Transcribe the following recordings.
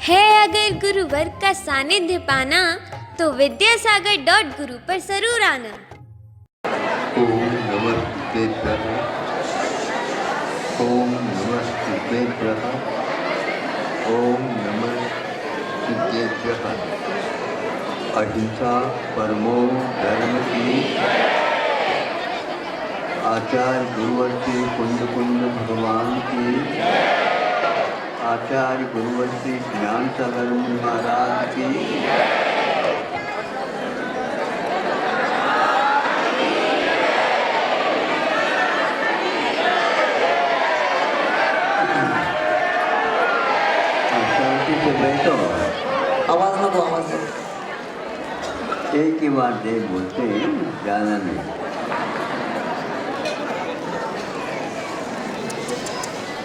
है अगर गुरुवर का सानिध्य पाना तो विद्यासागर.गुरु पर जरूर आना। ओम नमस्ते ओम नमस्ते ओम नमस्ते। अहिंसा परमो धर्म की आचार्य गुरुवर्षी कुंद कुंद भगवान की, आचार्य गुरुवर्षी ज्ञान सागर महाराज की, शांति से बैठो, आवाज नको, आवाज नको। एक ही बार दे बोलते हैं, ज़्यादा नहीं।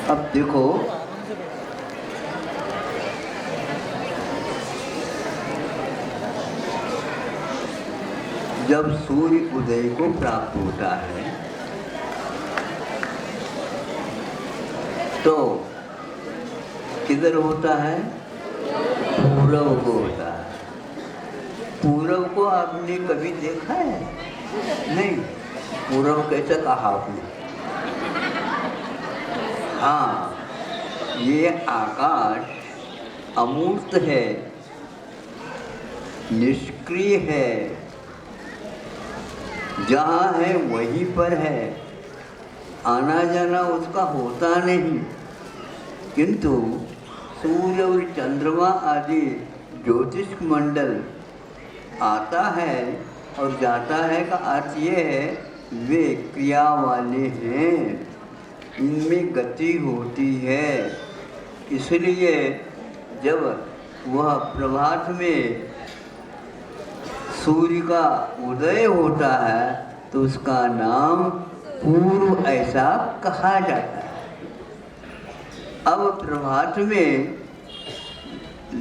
अब देखो, जब सूर्य उदय को प्राप्त होता है तो किधर होता है? पूरब को होता है। पूरब को आपने कभी देखा है? नहीं। पूरब कैसे कहा आपने? हाँ, ये आकाश अमूर्त है, निष्क्रिय है, जहाँ है वहीं पर है, आना जाना उसका होता नहीं। किंतु सूर्य और चंद्रमा आदि ज्योतिष मंडल आता है और जाता है का अर्थ ये है वे क्रिया वाले हैं, इनमें गति होती है। इसलिए जब वह प्रभात में सूर्य का उदय होता है तो उसका नाम पूर्व ऐसा कहा जाता है। अब प्रभात में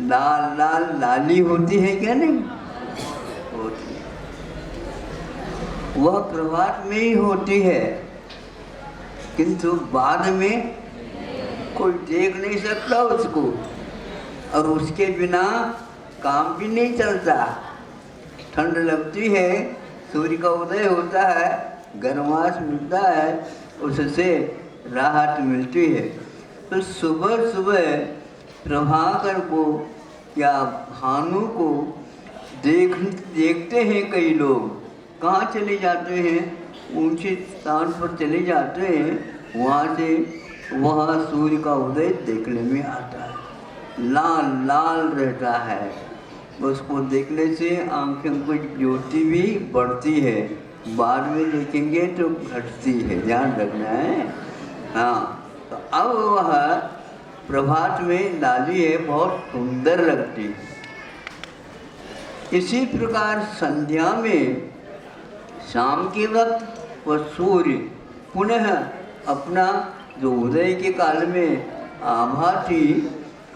लाल लाल लाली होती है क्या? नहीं होती। वह प्रभात में ही होती है, किंतु बाद में कोई देख नहीं सकता उसको, और उसके बिना काम भी नहीं चलता। ठंड लगती है, सूर्य का उदय होता है, गर्माश मिलता है, उससे राहत मिलती है। तो सुबह सुबह प्रभाकर को या भानु को देखते हैं कई लोग। कहाँ चले जाते हैं? ऊंचे स्थान पर चले जाते हैं, वहाँ से वहाँ सूर्य का उदय देखने में आता है। लाल लाल रहता है, उसको देखने से आंखों की ज्योति भी बढ़ती है, बाद में देखेंगे तो घटती है, ध्यान रखना है। हाँ, तो अब वह प्रभात में लाली है, बहुत सुंदर लगती है। इसी प्रकार संध्या में शाम के वक्त वह सूर्य पुनः अपना जो उदय के काल में आभा थी,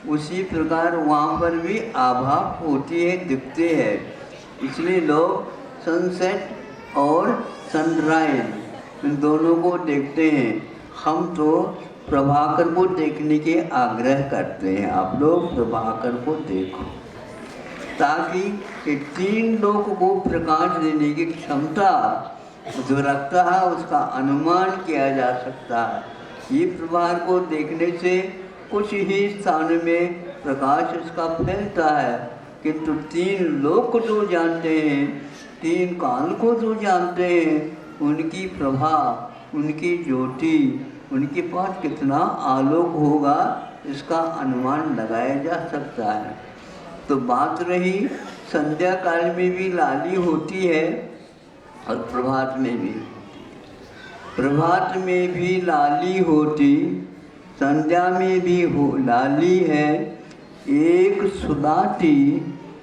उसी प्रकार वहाँ पर भी आभा होती है, दिखते हैं। इसलिए लोग सनसेट और सनराइज इन दोनों को देखते हैं। हम तो प्रभाकर को देखने के आग्रह करते हैं, आप लोग प्रभाकर को देखो, ताकि ये तीन लोक को प्रकाश देने की क्षमता जो रखता है उसका अनुमान किया जा सकता है। ये प्रभाकर को देखने से कुछ ही स्थान में प्रकाश इसका फैलता है, किंतु तीन लोक जो जानते हैं, तीन काल को जो जानते हैं, उनकी प्रभा, उनकी ज्योति, उनके पास कितना आलोक होगा इसका अनुमान लगाया जा सकता है। तो बात रही संध्या काल में भी लाली होती है और प्रभात में भी। प्रभात में भी लाली होती, संध्या में भी हो लाली है। एक सुलाती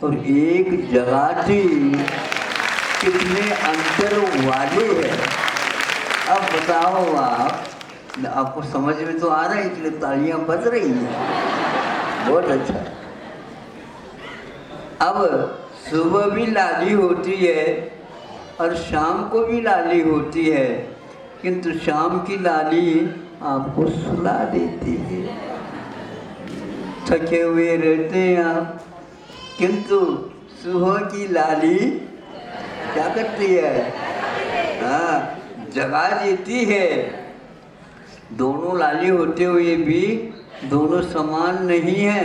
और एक जगाती कितने अंतर वाले हैं। अब बताओ आप, आपको समझ में तो आ रहा है, इसलिए तालियां बज रही हैं, बहुत अच्छा। अब सुबह भी लाली होती है और शाम को भी लाली होती है, किंतु शाम की लाली आपको सुला देती है, थके हुए रहते हैं आप, किंतु सुबह की लाली क्या करती है? हाँ, जगा देती है। दोनों लाली होते हुए भी दोनों समान नहीं है।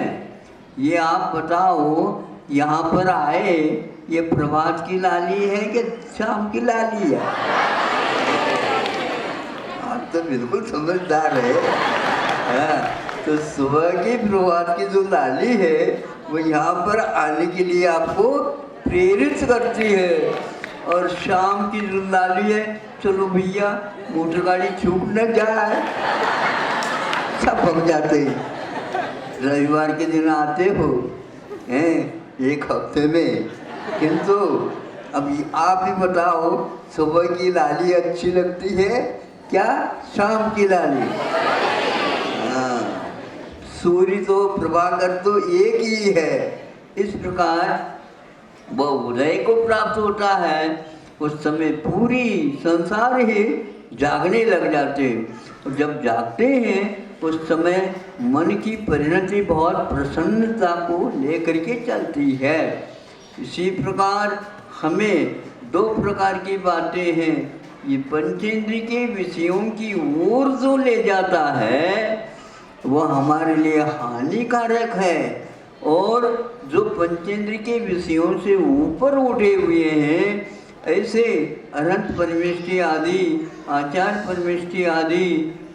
ये आप बताओ, यहाँ पर आए, ये प्रभात की लाली है कि शाम की लाली है? आप तो बिल्कुल समझदार है। हाँ, तो सुबह की प्रभात की जो लाली है वो यहाँ पर आने के लिए आपको प्रेरित करती है, और शाम की जो लाली है, चलो भैया मोटर गाड़ी छूट न जाए, सब भग जाते हैं। रविवार के दिन आते हो हैं एक हफ्ते में, किंतु अब आप ही बताओ, सुबह की लाली अच्छी लगती है क्या शाम की लाली? हाँ, सूर्य तो प्रभाकर तो एक ही है। इस प्रकार वह उदय को प्राप्त होता है, उस समय पूरी संसार ही जागने लग जाते। और जब जागते हैं उस समय मन की परिणति बहुत प्रसन्नता को लेकर के चलती है। इसी प्रकार हमें दो प्रकार की बातें हैं। ये पंचेंद्रिय के विषयों की ओर जो ले जाता है वह हमारे लिए हानिकारक है, और जो पंचेंद्रिय के विषयों से ऊपर उठे हुए हैं, ऐसे अनंत परमेष्टि आदि, आचार्य परमेष्टि आदि,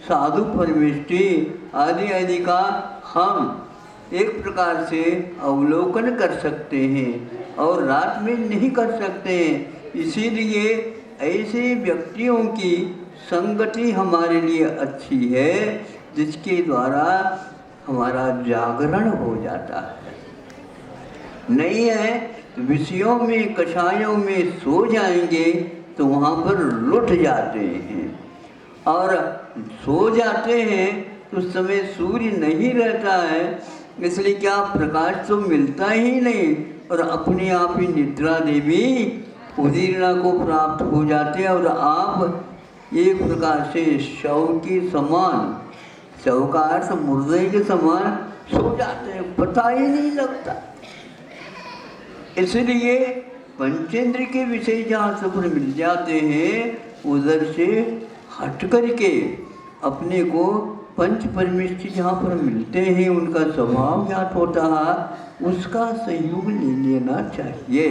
साधु परमेष्टि आदि आदि का हम एक प्रकार से अवलोकन कर सकते हैं और रात में नहीं कर सकते हैं। इसीलिए ऐसे व्यक्तियों की संगति हमारे लिए अच्छी है, जिसके द्वारा हमारा जागरण हो जाता है। नहीं है तो विषयों में, कषायों में सो जाएंगे तो वहाँ पर लुट जाते हैं, और सो जाते हैं तो उस समय सूर्य नहीं रहता है, इसलिए क्या प्रकाश तो मिलता ही नहीं, और अपने आप ही निद्रा देवी उदीर्णा को प्राप्त हो जाते हैं, और आप एक प्रकार से शव के समान, शव का अर्थ मुर्दे के समान सो जाते हैं, पता ही नहीं लगता। इसलिए पंचेंद्र के विषय जहाँ सफल मिल जाते हैं, उधर से हट करके अपने को पंच परमेष्टि जहाँ पर मिलते हैं, उनका स्वभाव ज्ञात होता है, उसका सहयोग ले लेना चाहिए,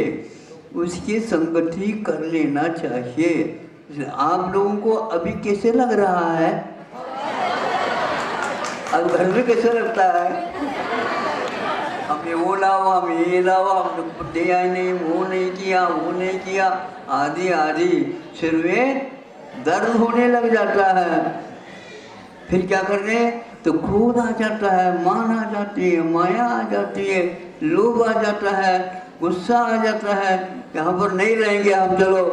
उसकी संगति कर लेना चाहिए। आप लोगों को अभी कैसे लग रहा है? अब घर में कैसे लगता है? हमने वो लावा, हम ये लावा, हमने दिया नहीं, वो नहीं किया, वो नहीं किया, आदि आदि, सिर में दर्द होने लग जाता है। फिर क्या करने? तो क्रोध आ जाता है, मान आ जाती है, माया आ जाती है, लोभ आ जाता है, गुस्सा आ जाता है, यहाँ पर नहीं रहेंगे हम, चलो।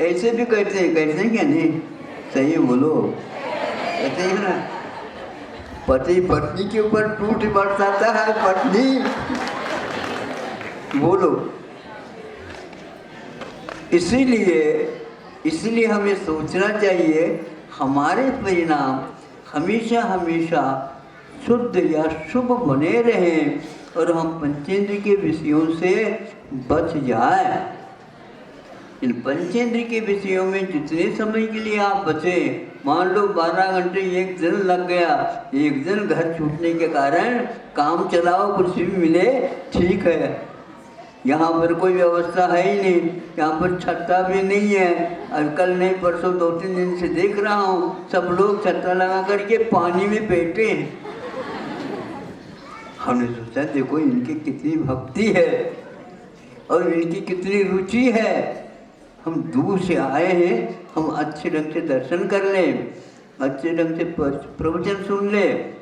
ऐसे भी कहते हैं क्या? नहीं, सही बोलो, कहते हैं ना, पति पत्नी के ऊपर टूट बरसाता है, पत्नी बोलो। इसीलिए हमें सोचना चाहिए हमारे परिणाम हमेशा हमेशा शुद्ध या शुभ बने रहें, और हम पंचेंद्र के विषयों से बच जाए। इन पंचेंद्र के विषयों में जितने समय के लिए आप बचे, मान लो 12 घंटे एक दिन लग गया, एक दिन घर छूटने के कारण काम चलाओ, कुछ भी मिले ठीक है। यहाँ पर कोई व्यवस्था है ही नहीं, यहाँ पर छत्ता भी नहीं है, और कल नहीं परसों 2-3 दिन से देख रहा हूँ सब लोग छत्ता लगा करके पानी में बैठे हैं। हमने सोचा देखो इनकी कितनी भक्ति है और इनकी कितनी रुचि है, हम दूर से आए हैं, हम अच्छे ढंग से दर्शन कर लें, अच्छे ढंग से प्रवचन सुन लें,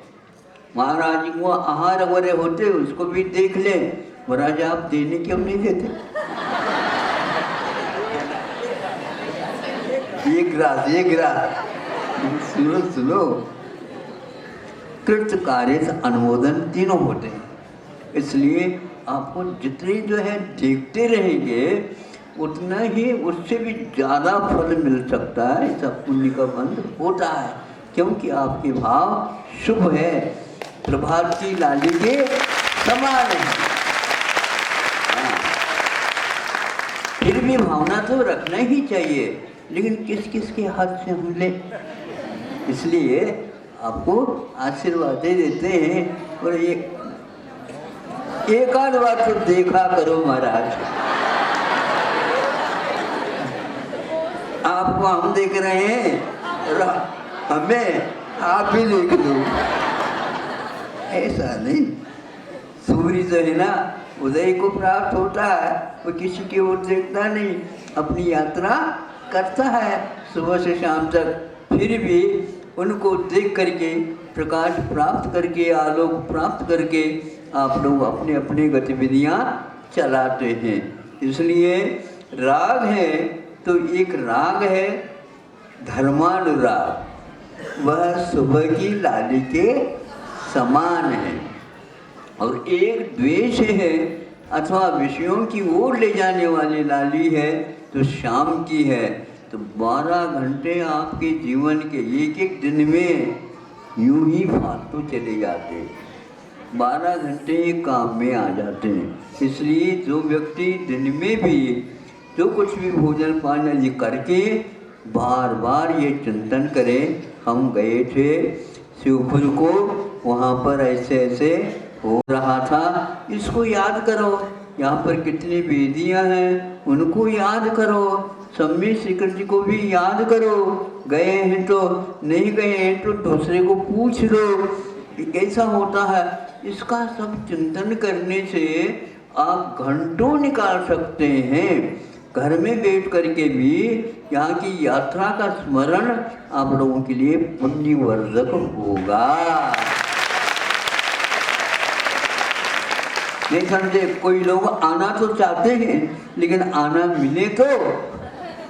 महाराज जी को आहार वगैरह होते उसको भी देख लें। महाराज आप देने क्यों नहीं देते? एक गिलास सुनो, कृत कार्य अनुमोदन तीनों होते हैं, इसलिए आपको जितने जो है देखते रहेंगे उतना ही उससे भी ज़्यादा फल मिल सकता है। ऐसा पुण्य का बंध होता है, क्योंकि आपके भाव शुभ है। प्रभात की लाली के समान है। हाँ। फिर भी भावना तो रखना ही चाहिए, लेकिन किस किस के हाथ से हम ले, इसलिए आपको आशीर्वादें देते हैं। और एक आध बार तो देखा करो महाराज, आपको हम देख रहे हैं और हमें आप भी देख लो, ऐसा नहीं। सूर्य जो है ना उदय को प्राप्त होता है, वो किसी की ओर देखता नहीं, अपनी यात्रा करता है सुबह से शाम तक। फिर भी उनको देख करके, प्रकाश प्राप्त करके, आलोक प्राप्त करके आप लोग अपने अपने गतिविधियाँ चलाते हैं। इसलिए राग है तो एक राग है धर्मानुराग, वह सुबह की लाली के समान है। और एक द्वेष है अथवा विषयों की ओर ले जाने वाली लाली है तो शाम की है। तो 12 घंटे आपके जीवन के एक एक दिन में यूं ही फालतू चले जाते हैं, 12 घंटे काम में आ जाते हैं। इसलिए जो व्यक्ति दिन में भी जो कुछ भी भोजन पान आदि करके बार बार ये चिंतन करें, हम गए थे शिवपुर को, वहाँ पर ऐसे ऐसे हो रहा था, इसको याद करो। यहाँ पर कितनी वेदियाँ हैं उनको याद करो, सम्मी श्रीकृष्ण जी को भी याद करो। गए हैं तो, नहीं गए हैं तो दूसरे को पूछ लो कैसा होता है। इसका सब चिंतन करने से आप घंटों निकाल सकते हैं। घर में बैठ करके भी यहाँ की यात्रा का स्मरण आप लोगों के लिए पुण्यवर्धक होगा। नहीं समझे, कोई लोग आना तो चाहते हैं लेकिन आना मिले तो।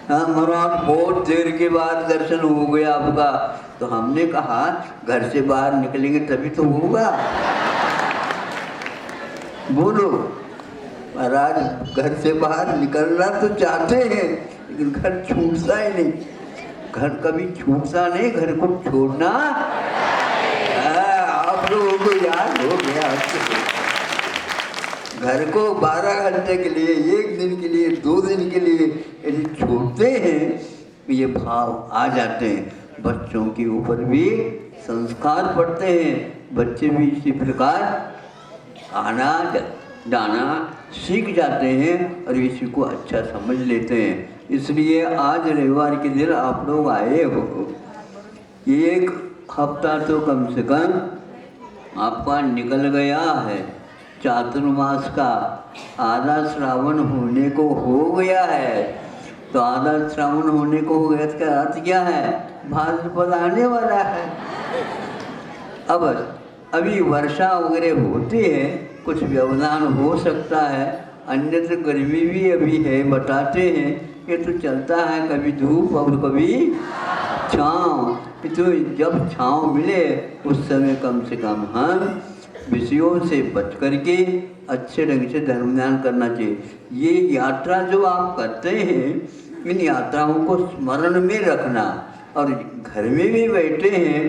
हाँ महाराज बहुत देर के बाद दर्शन हो गया आपका, तो हमने कहा घर से बाहर निकलेंगे तभी तो होगा। बोलो महाराज, घर से बाहर निकलना तो चाहते हैं लेकिन घर छूटता ही नहीं। घर कभी छूटता नहीं, घर को छोड़ना। आप लोगों को याद हो गया। घर को 12 घंटे के लिए, एक दिन के लिए, 2 दिन के लिए यदि छोड़ते हैं तो ये भाव आ जाते हैं। बच्चों के ऊपर भी संस्कार पड़ते हैं, बच्चे भी इसी प्रकार आना जाना सीख जाते हैं और इसी को अच्छा समझ लेते हैं। इसलिए आज रविवार के दिन आप लोग आए हो, एक हफ्ता तो कम से कम आपका निकल गया है। चातुर्मास का आधा श्रावण होने को हो गया है। तो आधा श्रावण होने को हो गया, इसका अर्थ क्या है? भाद्रपद आने वाला है। अब अभी वर्षा वगैरह होती है, कुछ व्यवधान हो सकता है, अन्यत्र गर्मी भी अभी है बताते हैं। ये तो चलता है, कभी धूप और कभी छाँव। तो जब छाँव मिले उस समय कम से कम हम विषयों से बच करके अच्छे ढंग से धर्म ध्यान करना चाहिए। ये यात्रा जो आप करते हैं, इन यात्राओं को स्मरण में रखना। और घर में भी बैठे हैं,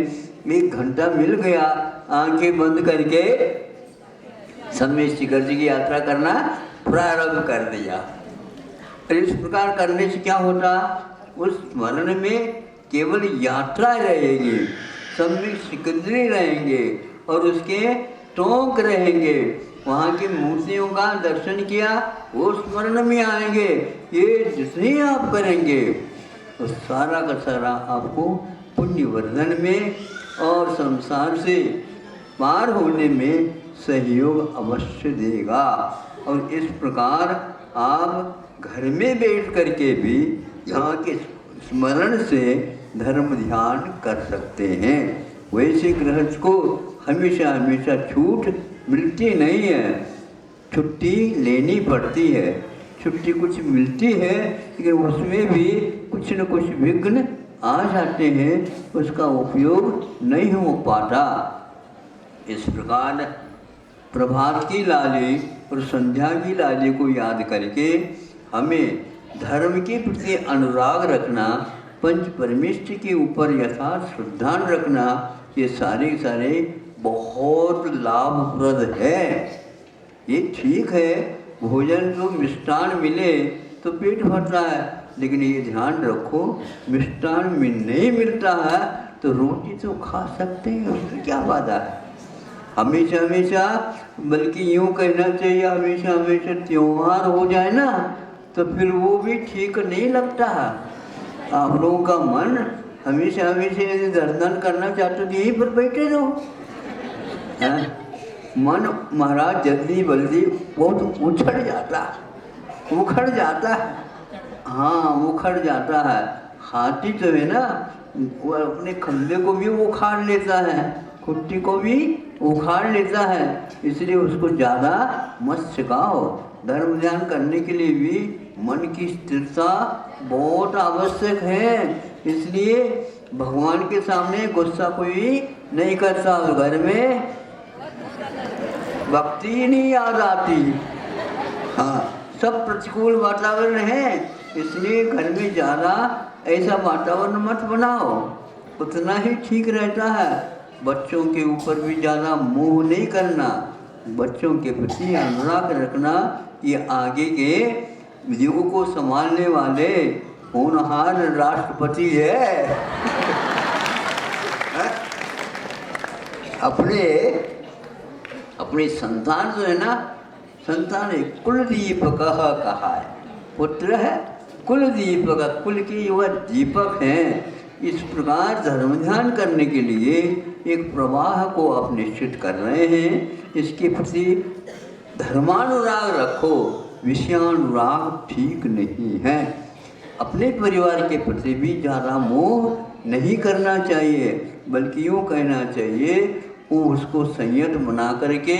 1 घंटा मिल गया, आंखें बंद करके सम्मी शिखर जी की यात्रा करना प्रारंभ कर दिया। और इस प्रकार करने से क्या होता? उस स्मरण में केवल यात्रा रहेगी, सम्मी शिखर जी रहेंगे और उसके टोंक रहेंगे। वहाँ की मूर्तियों का दर्शन किया, वो स्मरण में आएंगे। ये जितने आप करेंगे तो सारा का सारा आपको पुण्यवर्धन में और संसार से पार होने में सहयोग अवश्य देगा। और इस प्रकार आप घर में बैठ करके भी यहाँ के स्मरण से धर्म ध्यान कर सकते हैं। वैसे गृहस्थ को हमेशा हमेशा छूट मिलती नहीं है, छुट्टी लेनी पड़ती है। छुट्टी कुछ मिलती है लेकिन उसमें भी कुछ न कुछ विघ्न आ जाते हैं, उसका उपयोग नहीं हो पाता। इस प्रकार प्रभात की लाली और संध्या की लाली को याद करके हमें धर्म के प्रति अनुराग रखना, पंच परमेष्ठ के ऊपर यथार्थ श्रद्धा रखना, ये सारे बहुत लाभप्रद है। ये ठीक है, भोजन तो मिष्ठान मिले तो पेट भरता है, लेकिन ये ध्यान रखो मिष्ठान में नहीं मिलता है तो रोटी तो खा सकते हैं, उसमें क्या बाधा है। हमेशा हमेशा, बल्कि यूँ कहना चाहिए हमेशा हमेशा त्योहार हो जाए ना तो फिर वो भी ठीक नहीं लगता है। आप लोगों का मन हमेशा हमेशा यदि दर्शन करना चाहते तो यहीं पर बैठे रहो। मन महाराज जल्दी बल्दी बहुत उछड़ जाता है, उखड़ जाता है। हाँ, उखड़ जाता है। हाथी जो है ना, वो अपने खंभे को भी उखाड़ लेता है, खुट्टी को भी उखाड़ लेता है, इसलिए उसको ज़्यादा मत सिखाओ। धर्म ध्यान करने के लिए भी मन की स्थिरता बहुत आवश्यक है। इसलिए भगवान के सामने गुस्सा कोई नहीं करता, और घर में भक्ति ही नहीं याद आती। हाँ, सब प्रतिकूल वातावरण है, इसलिए घर में ज़्यादा ऐसा वातावरण मत बनाओ, उतना ही ठीक रहता है। बच्चों के ऊपर भी ज़्यादा मोह नहीं करना, बच्चों के प्रति अनुराग रखना। ये आगे के युग को संभालने वाले होनहार राष्ट्रपति है। अपने संतान जो है ना, संतान एक कुलदीपक कहा है, पुत्र है कुलदीपक, कुल की वह दीपक हैं। इस प्रकार धर्म ध्यान करने के लिए एक प्रवाह को आप निश्चित कर रहे हैं, इसके प्रति धर्मानुराग रखो, विषयानुराग ठीक नहीं है। अपने परिवार के प्रति भी ज़्यादा मोह नहीं करना चाहिए, बल्कि यूँ कहना चाहिए वो उसको संयत बना करके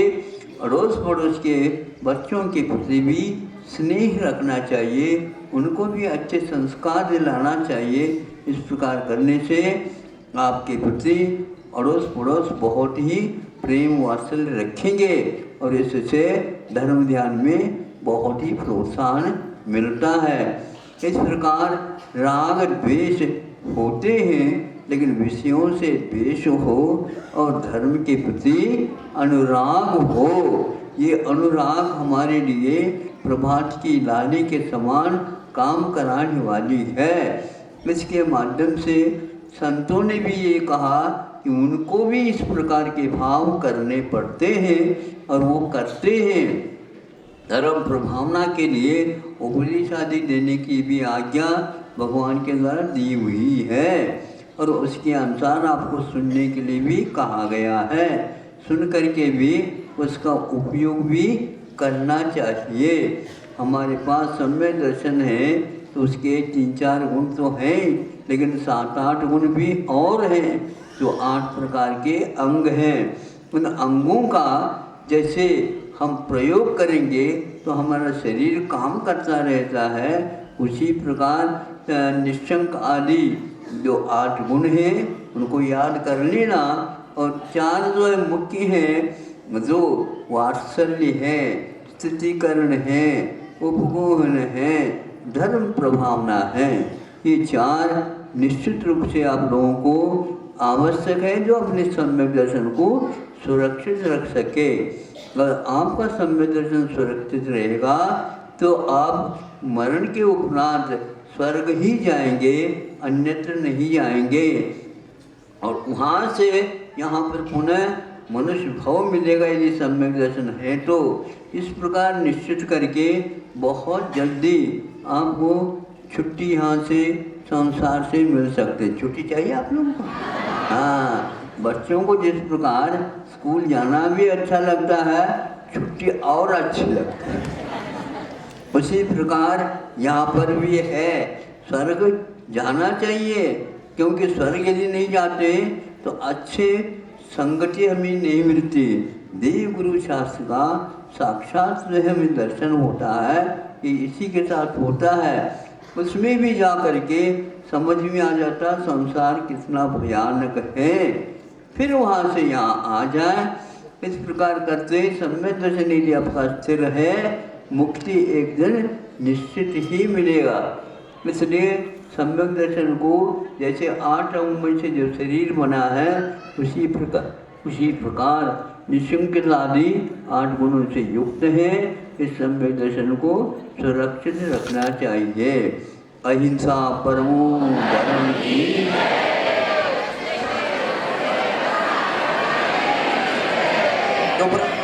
अड़ोस पड़ोस के बच्चों के प्रति भी स्नेह रखना चाहिए, उनको भी अच्छे संस्कार दिलाना चाहिए। इस प्रकार करने से आपके प्रति अड़ोस पड़ोस बहुत ही प्रेम वात्सल्य रखेंगे और इससे धर्म ध्यान में बहुत ही प्रोत्साहन मिलता है। इस प्रकार राग द्वेष होते हैं, लेकिन विषयों से द्वेष हो और धर्म के प्रति अनुराग हो। ये अनुराग हमारे लिए प्रभात की लाली के समान काम कराने वाली है। इसके माध्यम से संतों ने भी ये कहा कि उनको भी इस प्रकार के भाव करने पड़ते हैं और वो करते हैं। धर्म प्रभावना के लिए उपदेश आदि देने की भी आज्ञा भगवान के द्वारा दी हुई है और उसके अनुसार आपको सुनने के लिए भी कहा गया है। सुन करके भी उसका उपयोग भी करना चाहिए। हमारे पास सम्यक दर्शन है तो उसके 3-4 गुण तो हैं, लेकिन 7-8 गुण भी और हैं जो 8 प्रकार के अंग हैं। उन अंगों का जैसे हम प्रयोग करेंगे तो हमारा शरीर काम करता रहता है, उसी प्रकार निश्चंक आदि जो 8 गुण हैं उनको याद कर लेना। और 4 जो है मुख्य हैं, जो वात्सल्य है, स्थितिकरण है, उपगोहन है, धर्म प्रभावना है, ये 4 निश्चित रूप से आप लोगों को आवश्यक है जो अपने सम्यक दर्शन को सुरक्षित रख सके। अगर आपका सम्यक दर्शन सुरक्षित रहेगा तो आप मरण के उपरांत स्वर्ग ही जाएंगे, अन्यत्र नहीं जाएंगे और वहाँ से यहाँ पर पुनः मनुष्य भाव मिलेगा यदि सम्यक दर्शन है तो। इस प्रकार निश्चित करके बहुत जल्दी आपको छुट्टी यहाँ से संसार से मिल सकते। छुट्टी चाहिए आप लोगों को? हाँ, बच्चों को जिस प्रकार स्कूल जाना भी अच्छा लगता है, छुट्टी और अच्छी लगती है, उसी प्रकार यहाँ पर भी है। स्वर्ग जाना चाहिए, क्योंकि स्वर्ग यदि नहीं जाते तो अच्छे संगति हमें नहीं मिलती। देव गुरु शास्त्र का साक्षात जो हमें दर्शन होता है, ये इसी के साथ होता है। उसमें भी जा करके समझ में आ जाता संसार कितना भयानक है, फिर वहाँ से यहाँ आ जाए। इस प्रकार करते सम्यक दर्शन यदि आपका स्थिर है, मुक्ति एक दिन निश्चित ही मिलेगा। इसलिए सम्यक दर्शन को जैसे 8 अंग में से जो शरीर बना है, उसी उसी प्रकार निशंक आदि 8 गुणों से युक्त है। इस सम्यक दर्शन को सुरक्षित रखना चाहिए। अहिंसा परमो धर्म की। दोबारा